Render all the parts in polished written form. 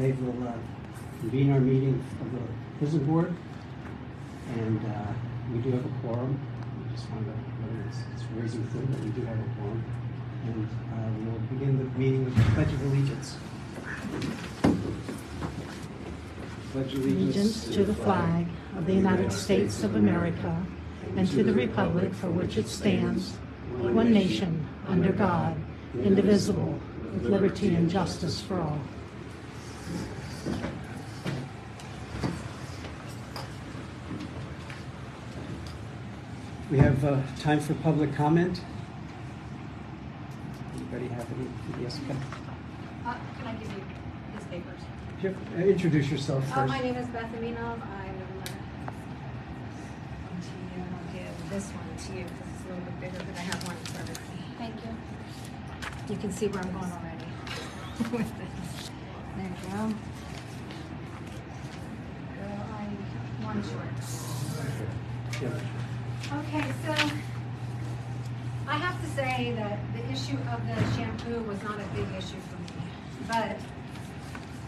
They will convene our meeting of the prison board, and we do have a quorum. We just wanted to, it's raising food, but we do have a quorum. And we'll begin the meeting with the Pledge of Allegiance. Pledge Allegiance to the flag of the United States of America and to the republic for which it stands, one nation, under God, indivisible, with liberty and justice for all. We have time for public comment. Anybody have any? Yes, can I give you these papers? Sure. Introduce yourself first. My name is Beth Aminov. I'm to you, and I'll give this one to you because it's a little bit bigger, but I have one for everybody. Thank you. You can see where I'm going already with this. There you go. One short. Okay, so I have to say that the issue of the shampoo was not a big issue for me, but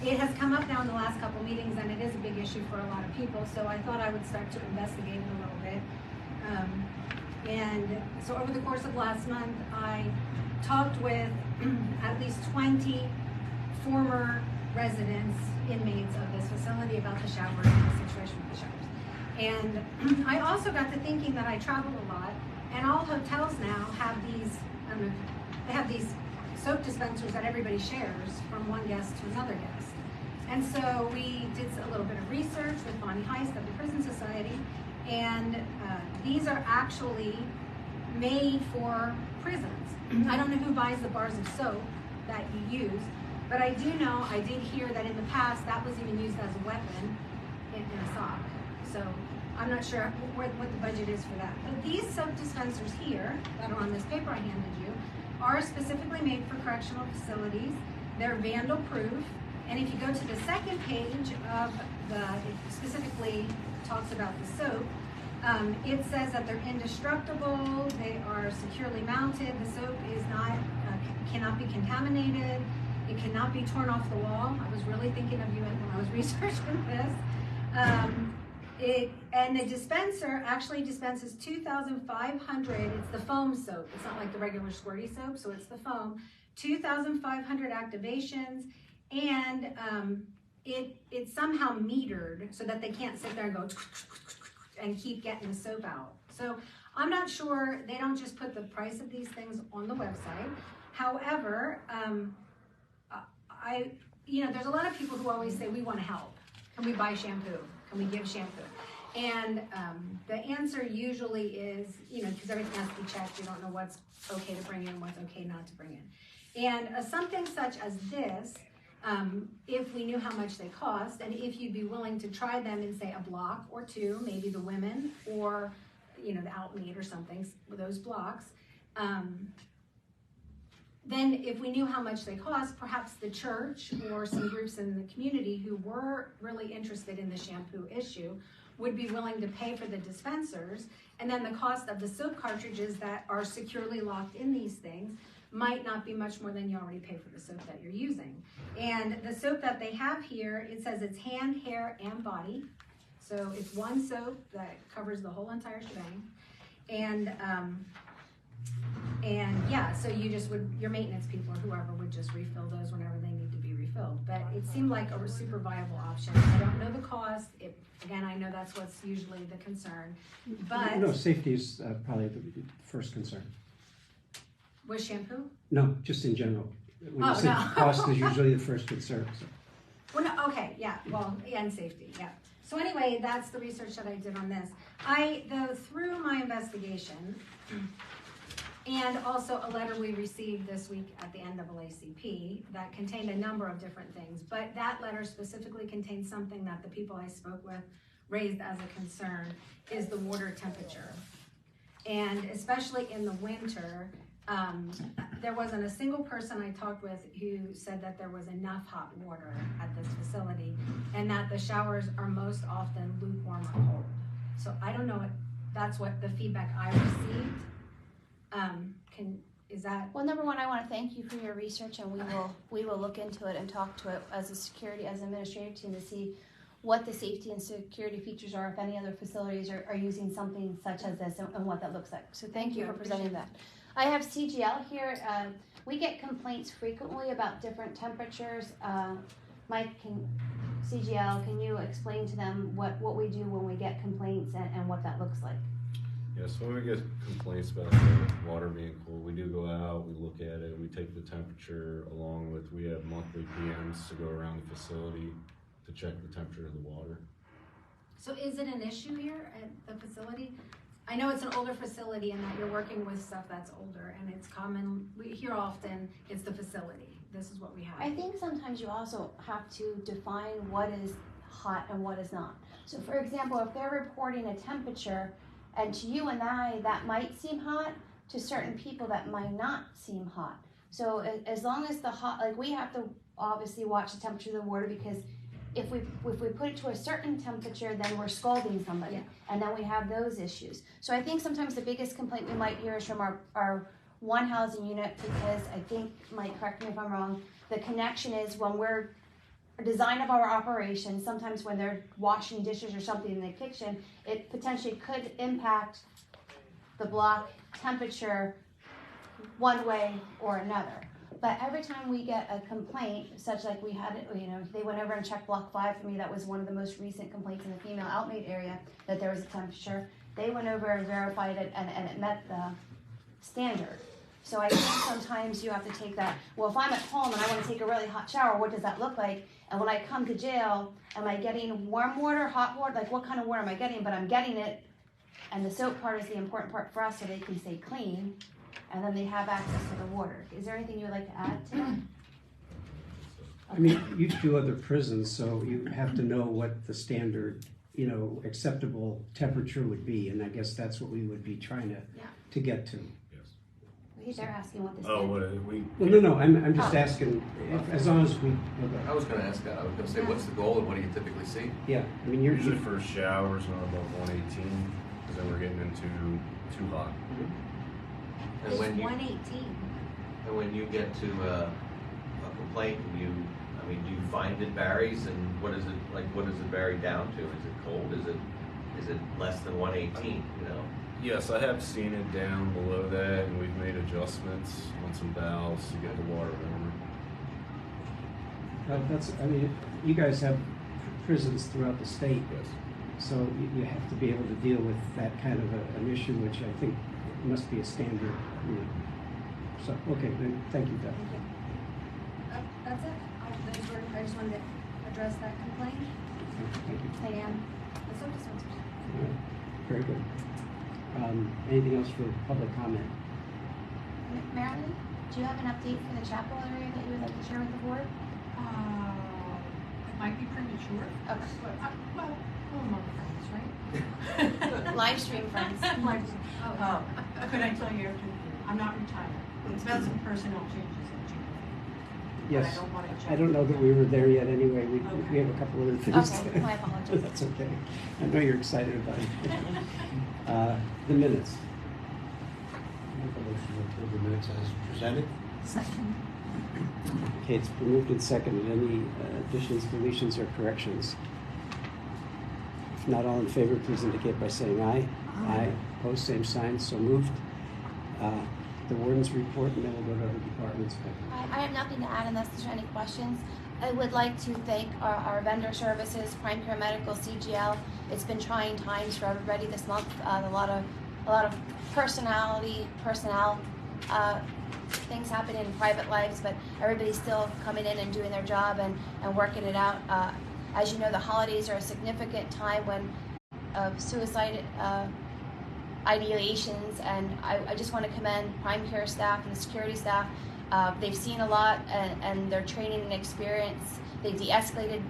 it has come up now in the last couple meetings, and it is a big issue for a lot of people, so I thought I would start to investigate it a little bit. And so over the course of last month, I talked with at least 20 former residents, inmates of this facility about the showers and the situation with the showers. And I also got to thinking that I travel a lot, and all hotels now have these, they have these soap dispensers that everybody shares from one guest to another guest. And so we did a little bit of research with Bonnie Heist of the Prison Society, and these are actually made for prisons. I don't know who buys the bars of soap that you use, but I do know, I did hear that in the past that was even used as a weapon in a sock. So I'm not sure what the budget is for that. But these soap dispensers here, that are on this paper I handed you, are specifically made for correctional facilities. They're vandal proof. And if you go to the second page of it specifically talks about the soap, it says that they're indestructible, they are securely mounted, the soap is not, cannot be contaminated, it cannot be torn off the wall. I was really thinking of you when I was researching this. And the dispenser actually dispenses 2,500, it's the foam soap, it's not like the regular squirty soap, so it's the foam, 2,500 activations, and it's somehow metered so that they can't sit there and go and keep getting the soap out. So I'm not sure, they don't just put the price of these things on the website. However, there's a lot of people who always say, we want to help. Can we buy shampoo? Can we give shampoo? And the answer usually is, because everything has to be checked, you don't know what's okay to bring in, what's okay not to bring in. And something such as this, if we knew how much they cost, and if you'd be willing to try them in, say, a block or two, maybe the women, or, the Outmeet or something, those blocks, then if we knew how much they cost, perhaps the church or some groups in the community who were really interested in the shampoo issue would be willing to pay for the dispensers, and then the cost of the soap cartridges that are securely locked in these things might not be much more than you already pay for the soap that you're using. And the soap that they have here, it says it's hand, hair, and body. So it's one soap that covers the whole entire shebang. And yeah, so you just your maintenance people or whoever would just refill those whenever they need to be refilled. But it seemed like a super viable option. I don't know the cost. Again, I know that's what's usually the concern. But no, safety is probably the first concern. With shampoo? No, just in general. When you say cost is usually the first concern. So. Well, no, okay, yeah, well, and safety, yeah. So anyway, that's the research that I did on this. Through my investigation, and also a letter we received this week at the NAACP that contained a number of different things, but that letter specifically contained something that the people I spoke with raised as a concern, is the water temperature. And especially in the winter, there wasn't a single person I talked with who said that there was enough hot water at this facility, and that the showers are most often lukewarm or cold. So I don't know, that's what the feedback I received. Is that? Well, number one, I want to thank you for your research, and we will look into it and talk to it as a security, as an administrative team, to see what the safety and security features are if any other facilities are using something such as this, and what that looks like. So thank you for presenting that. I have CGL here. We get complaints frequently about different temperatures. Mike, CGL, can you explain to them what we do when we get complaints and what that looks like? Yes, when we get complaints about the water being cold, we do go out, we look at it, we take the temperature along with, we have monthly PMs to go around the facility to check the temperature of the water. So is it an issue here at the facility? I know it's an older facility and that you're working with stuff that's older, and it's common, we hear often, it's the facility. This is what we have. I think sometimes you also have to define what is hot and what is not. So for example, if they're reporting a temperature, and to you and I, that might seem hot, to certain people that might not seem hot. So as long as the hot, like we have to obviously watch the temperature of the water, because if we put it to a certain temperature, then we're scalding somebody, and then we have those issues. So I think sometimes the biggest complaint we might hear is from our one housing unit, because I think, Mike, correct me if I'm wrong, the connection is when we're design of our operation, sometimes when they're washing dishes or something in the kitchen, it potentially could impact the block temperature one way or another. But every time we get a complaint, such like we had it, you know, they went over and checked block 5 for me. That was one of the most recent complaints in the female outmate area, that there was a temperature. They went over and verified it, and it met the standard. So I think sometimes you have to take that, well, if I'm at home and I want to take a really hot shower, what does that look like? And when I come to jail, am I getting warm water, hot water? Like, what kind of water am I getting? But I'm getting it, and the soap part is the important part for us, so they can stay clean, and then they have access to the water. Is there anything you would like to add to that? I mean, you do other prisons, so you have to know what the standard, you know, acceptable temperature would be, and I guess that's what we would be trying to get to. They're asking what this Oh, is. what are we? Well, no, I'm just asking, as long as we, I was going to ask that. I was going to say, what's the goal and what do you typically see? yeah, I mean, you're Usually for showers, not above 118, because then we're getting into too hot. And It's when you 118. and when you get to a complaint, do you find it varies, and what is it like? What does it vary down to? Is it cold? Is it less than 118? You know. Yes, I have seen it down below that, and we've made adjustments on some valves to get the water warmer. I mean, you guys have prisons throughout the state, Yes. so you have to be able to deal with that kind of an issue, which I think must be a standard. You know. So, okay, then, thank you, Beth. That's it. I just wanted to address that complaint. Thank you. Diane? The soap dispensers. All right. Very good. Anything else for public comment? Marilyn, do you have an update for the chapel area that you would like to share with the board? It might be premature. Okay. But, well, among friends, right? Live stream friends. Could I tell you, I'm not retired. It's about some personnel changes at Chico. Yes. I I don't know that we were there yet anyway. We have a couple other things. Okay, my apologies. That's okay. I know you're excited about it. The minutes. Make a motion to approve the minutes as presented. Second. Okay, it's been moved and seconded. Any additions, deletions, or corrections? If not, all in favor, please indicate by saying aye. Aye. Opposed, same sign. So moved. The warden's report, and then we'll go to other departments. I have nothing to add unless there's any questions. I would like to thank our vendor services, Prime Care Medical, CGL. It's been trying times for everybody this month. A lot of personnel things happen in private lives, but everybody's still coming in and doing their job and working it out. As you know, the holidays are a significant time of suicide ideations, and I just want to commend Prime Care staff and the security staff. They've seen a lot, and their training and experience. They de-escalated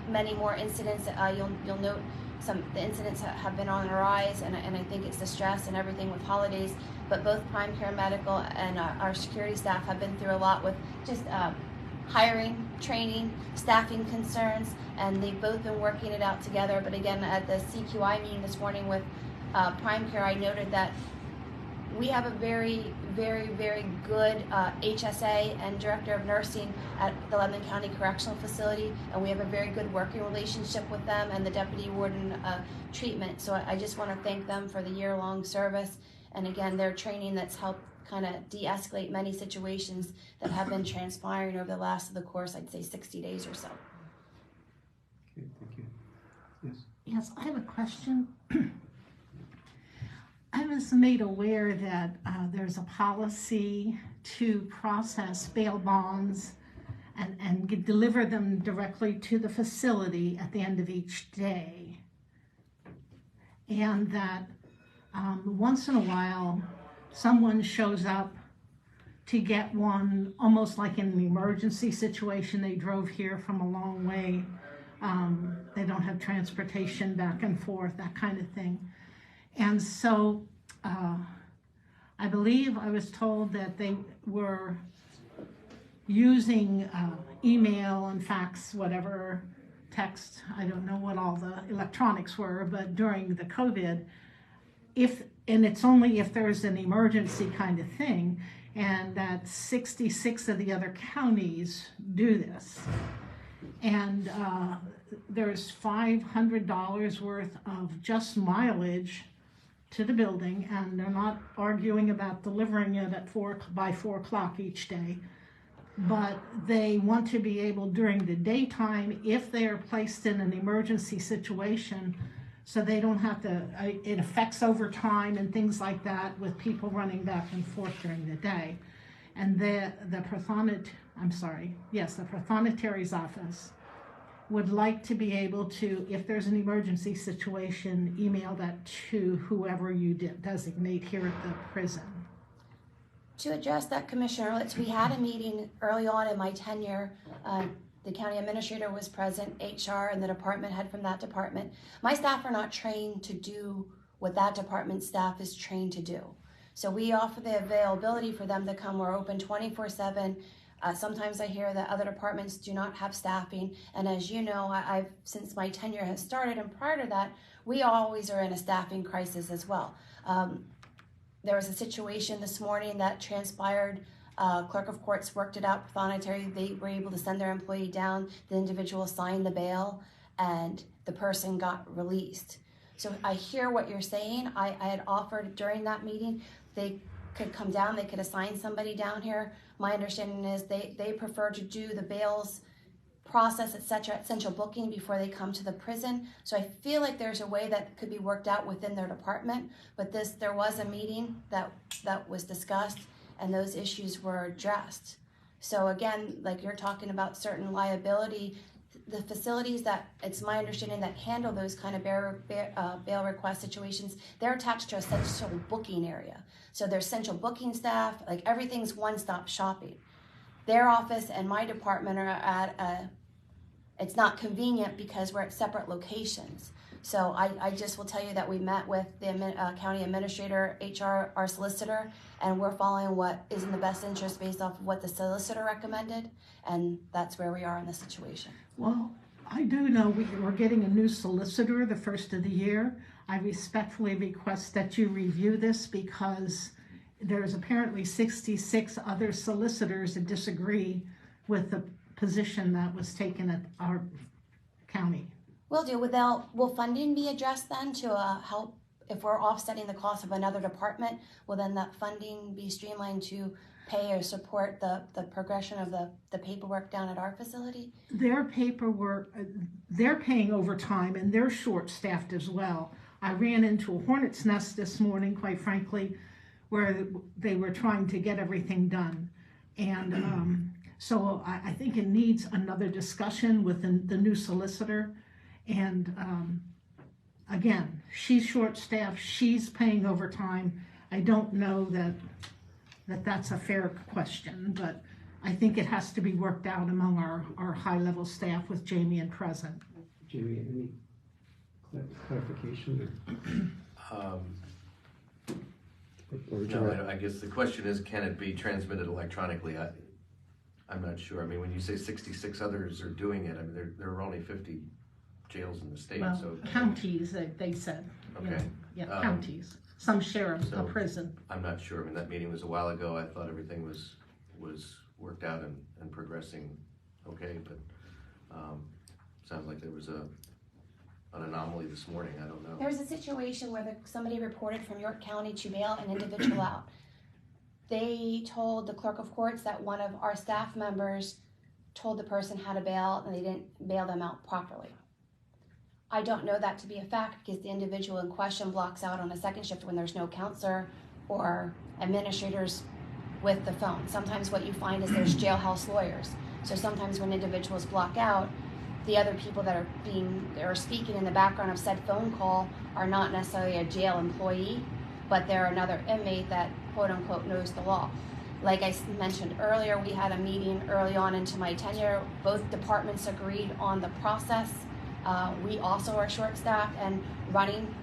many more incidents. You'll note the incidents have been on the rise, and I think it's the stress and everything with holidays. But both Prime Care Medical and our security staff have been through a lot with just hiring, training, staffing concerns, and they've both been working it out together. But again, at the CQI meeting this morning with Prime Care, I noted that We have a very, very, very good HSA and Director of Nursing at the Lebanon County Correctional Facility, and we have a very good working relationship with them and the Deputy Warden treatment. So I just want to thank them for the year-long service, and again, their training that's helped kind of de-escalate many situations that have been transpiring over the last of the course, I'd say 60 days or so. Okay, thank you. Yes. Yes, I have a question. I was made aware that there's a policy to process bail bonds and deliver them directly to the facility at the end of each day. And that once in a while, someone shows up to get one, almost like in an emergency situation. They drove here from a long way. They don't have transportation back and forth, that kind of thing. And so I believe I was told that they were using email and fax, whatever, text, I don't know what all the electronics were, but during the COVID, and it's only if there's an emergency kind of thing, and that 66 of the other counties do this. And there's $500 worth of just mileage to the building, and they're not arguing about delivering it at by 4 o'clock each day. But they want to be able during the daytime, if they are placed in an emergency situation, so they don't have to, it affects overtime and things like that with people running back and forth during the day. And the Prothonotary's office would like to be able to, if there's an emergency situation, email that to whoever you designate here at the prison. To address that, Commissioner Litz, we had a meeting early on in my tenure. The county administrator was present, HR, and the department head from that department. My staff are not trained to do what that department staff is trained to do. So we offer the availability for them to come. We're open 24/7. Sometimes I hear that other departments do not have staffing, and as you know, I've since my tenure has started, and prior to that, we always are in a staffing crisis as well. There was a situation this morning that transpired. Clerk of Courts worked it out. Prothonotary, they were able to send their employee down. The individual signed the bail, and the person got released. So I hear what you're saying. I had offered during that meeting they could come down, they could assign somebody down here. My understanding is they prefer to do the bails process, etc., at central booking before they come to the prison. So I feel like there's a way that could be worked out within their department, but there was a meeting that was discussed, and those issues were addressed. So again, like you're talking about certain liability, the facilities that, it's my understanding, that handle those kind of bail request situations, they're attached to a central booking area. So there's central booking staff, like everything's one-stop shopping. Their office and my department are at it's not convenient because we're at separate locations. So I just will tell you that we met with the county administrator, HR, our solicitor, and we're following what is in the best interest based off of what the solicitor recommended, and that's where we are in the situation. Well, I do know we're getting a new solicitor the first of the year. I respectfully request that you review this because there's apparently 66 other solicitors that disagree with the position that was taken at our county. Will do. Will funding be addressed then to help, if we're offsetting the cost of another department, will then that funding be streamlined to pay or support the progression of the paperwork down at our facility? Their paperwork, they're paying overtime and they're short-staffed as well. I ran into a hornet's nest this morning, quite frankly, where they were trying to get everything done. And so I think it needs another discussion with the new solicitor. And again, she's short-staffed, she's paying overtime. I don't know that's a fair question, but I think it has to be worked out among our high-level staff with Jamie and present. Jamie, any clarification? No, I guess the question is, can it be transmitted electronically? I'm not sure. I mean, when you say 66 others are doing it, I mean, there are only 50 jails in the state. Well, so counties, they said. Okay. Yeah, counties. some sheriff, a So- prison. I'm not sure. I mean, that meeting was a while ago. I thought everything was worked out and progressing okay, but, sounds like there was an anomaly this morning. I don't know. There was a situation where somebody reported from York County to bail an individual out. They told the clerk of courts that one of our staff members told the person how to bail and they didn't bail them out properly. I don't know that to be a fact because the individual in question blocks out on a second shift when there's no counselor or administrators with the phone. Sometimes what you find is there's jailhouse lawyers. So sometimes when individuals block out, the other people that are speaking in the background of said phone call are not necessarily a jail employee, but they're another inmate that quote unquote knows the law. Like I mentioned earlier, we had a meeting early on into my tenure. Both departments agreed on the process. We also are short-staffed and running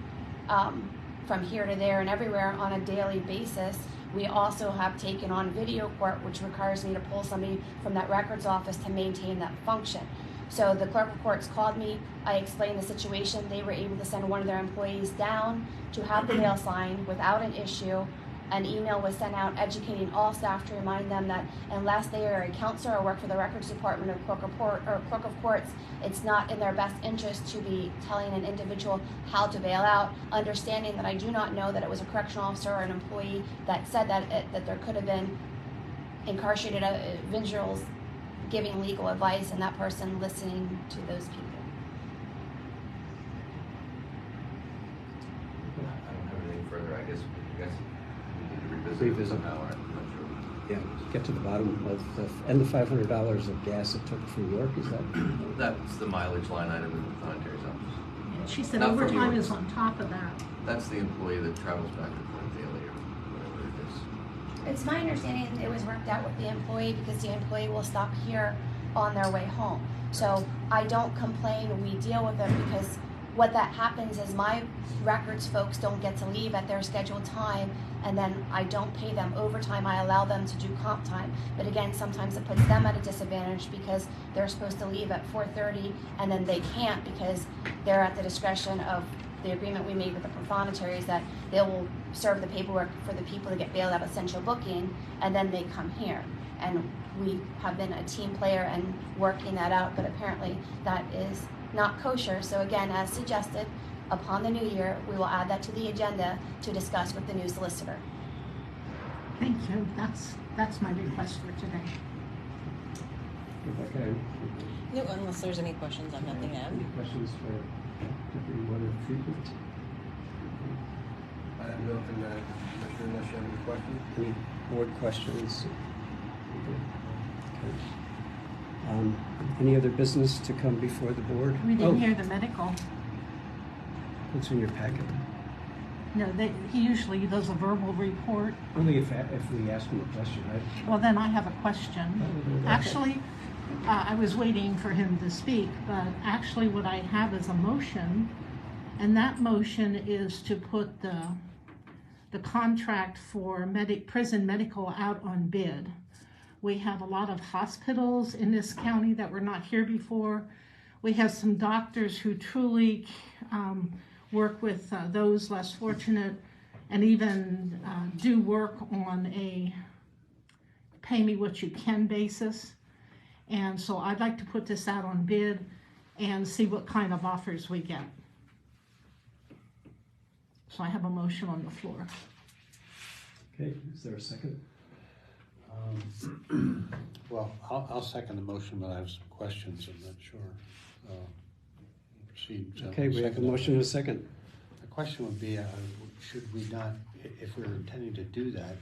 from here to there and everywhere on a daily basis. We also have taken on video court, which requires me to pull somebody from that records office to maintain that function. So the clerk of courts called me, I explained the situation. They were able to send one of their employees down to have the bail signed without an issue. An email was sent out educating all staff to remind them that unless they are a counselor or work for the records department or clerk of courts, it's not in their best interest to be telling an individual how to bail out, understanding that I do not know that it was a correctional officer or an employee that said that there could have been incarcerated individuals giving legal advice and that person listening to those people. I don't have anything further. I guess we need to revisit it somehow. I'm not sure. Yeah, get to the bottom of and the $500 of gas it took from York, is that? That's the mileage line item in the Prothontary's office. And she said Not from overtime York. is on top of that. That's the employee that travels back and forth daily or whatever it is. It's my understanding it was worked out with the employee because the employee will stop here on their way home. So I don't complain, we deal with them because what that happens is my records folks don't get to leave at their scheduled time and then I don't pay them overtime, I allow them to do comp time. But again, sometimes it puts them at a disadvantage because they're supposed to leave at 4:30 and then they can't because they're at the discretion of the agreement we made with the Prothonotary is that they will serve the paperwork for the people to get bailed out of central booking and then they come here. And we have been a team player and working that out, but apparently that is not kosher. So again, as suggested, upon the new year, we will add that to the agenda to discuss with the new solicitor. Thank you. That's my request for today. Rebecca, No, unless there's any questions, I have nothing to add. any questions for Deputy Water Treatment? I have nothing to add, Commissioner, unless you have any questions. Any board questions? Okay. Any other business to come before the board? We didn't hear the medical. What's in your packet? No, he usually does a verbal report. Only if we ask him a question, right? Well, then I have a question. Actually, I was waiting for him to speak, but actually what I have is a motion, and that motion is to put the contract for prison medical out on bid. We have a lot of hospitals in this county that were not here before. We have some doctors who truly work with those less fortunate and even do work on a pay me what you can basis. And so I'd like to put this out on bid and see what kind of offers we get. So I have a motion on the floor. Okay, is there a second? Well, I'll second the motion, but I have some questions. I'm not sure. Proceed. So Okay, we have a second. motion and a second. The question would be, should we not, if we're intending to do that,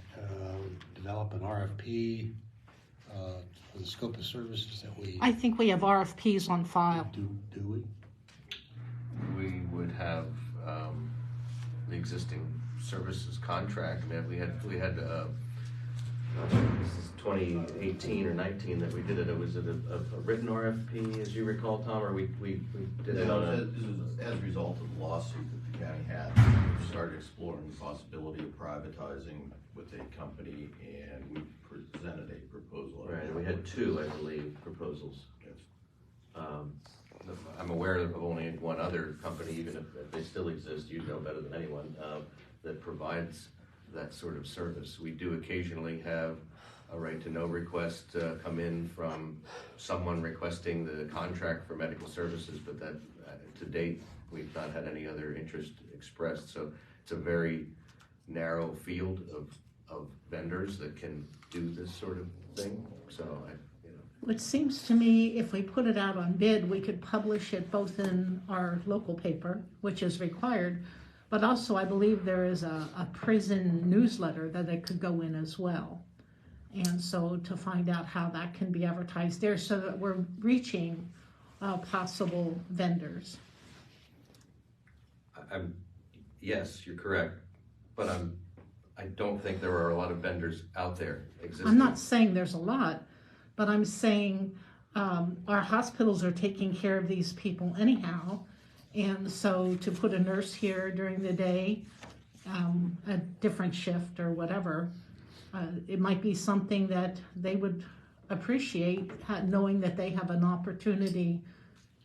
develop an RFP for the scope of services that we I think we have RFPs on file. do we? We would have the existing services contract. I mean, we had this is 2018 or 19 that we did it. Was it a written RFP, as you recall, Tom, or we did it on a? This is as a result of the lawsuit that the county had. We started exploring the possibility of privatizing with a company, and we presented a proposal. Right, and we had two, I believe, proposals. Yes. I'm aware of only one other company, even if they still exist, you know better than anyone, that provides that sort of service. We do occasionally have a right to know request come in from someone requesting the contract for medical services, but that to date, we've not had any other interest expressed. So it's a very narrow field of vendors that can do this sort of thing. So It seems to me if we put it out on bid, we could publish it both in our local paper, which is required, but also I believe there is a prison newsletter that it could go in as well. And so to find out how that can be advertised there so that we're reaching possible vendors. Yes, you're correct, but I don't think there are a lot of vendors out there existing. I'm not saying there's a lot, but I'm saying our hospitals are taking care of these people anyhow. And so to put a nurse here during the day, a different shift or whatever, it might be something that they would appreciate, knowing that they have an opportunity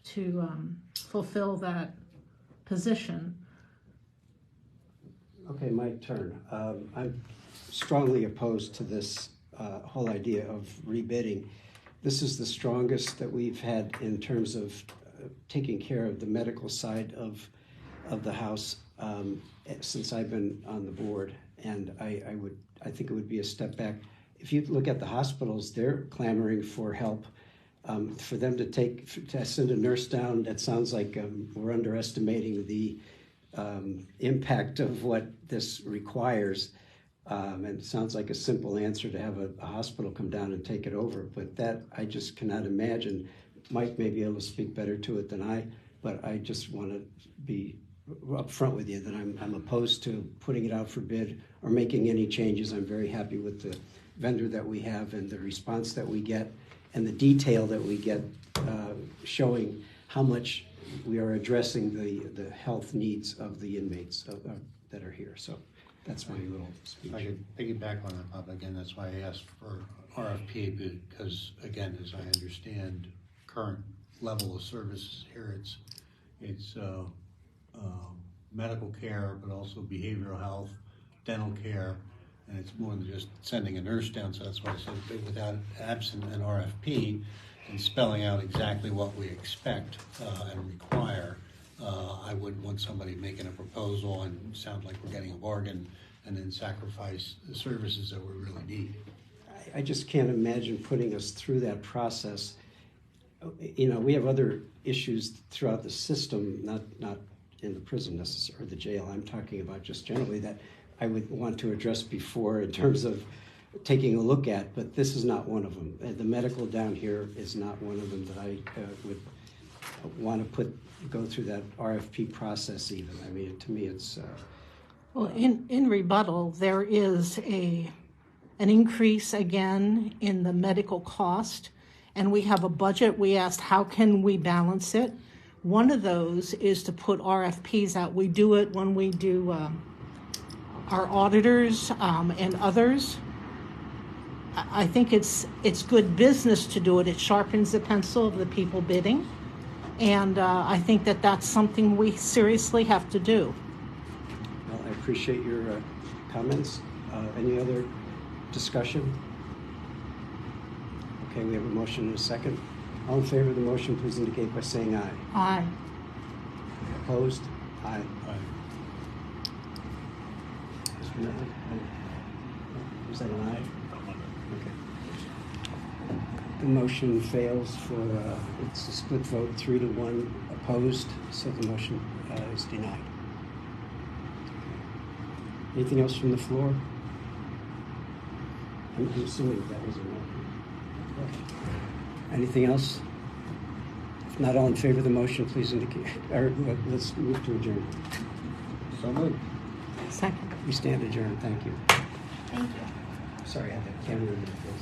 to fulfill that position. Okay, my turn. I'm strongly opposed to this whole idea of rebidding. This is the strongest that we've had in terms of taking care of the medical side of the house since I've been on the board, and I think it would be a step back. If you look at the hospitals, they're clamoring for help. For them to send a nurse down, that sounds like we're underestimating the impact of what this requires. And it sounds like a simple answer to have a hospital come down and take it over, but that I just cannot imagine. Mike may be able to speak better to it than I, but I just want to be upfront with you that I'm opposed to putting it out for bid or making any changes. I'm very happy with the vendor that we have and the response that we get and the detail that we get showing how much we are addressing the health needs of the inmates that are here. So that's my little speech. I could piggyback on that, Bob. Again, that's why I asked for RFP, because again, as I understand current level of services here, it's medical care, but also behavioral health, dental care, and it's more than just sending a nurse down. So that's why I said without absent an RFP and spelling out exactly what we expect and require, I wouldn't want somebody making a proposal and sound like we're getting a bargain and then sacrifice the services that we really need. I just can't imagine putting us through that process. You know, we have other issues throughout the system, not in the prison necessarily, or the jail. I'm talking about just generally that I would want to address before in terms of taking a look at, but this is not one of them. The medical down here is not one of them that I would want to go through that RFP process even. I mean, to me, it's... Well, in rebuttal, there is an increase again in the medical cost, and we have a budget. We asked, how can we balance it? One of those is to put RFPs out. We do it when we do our auditors and others. I think it's good business to do it. It sharpens the pencil of the people bidding, and I think that that's something we seriously have to do. Well, I appreciate your comments. Any other discussion? Okay, we have a motion and a second. All in favor of the motion, please indicate by saying aye. Aye. Opposed? Aye. Aye. Mr. Nutley? Was that an aye? Okay. The motion fails for, it's a split vote, 3-1 opposed, so the motion is denied. Anything else from the floor? I'm assuming that was a no. Okay. Anything else? If not, all in favor of the motion, please indicate, or let's move to adjourn. So moved. Second. We stand adjourned. Thank you. Thank you. Sorry, I had that camera in the face.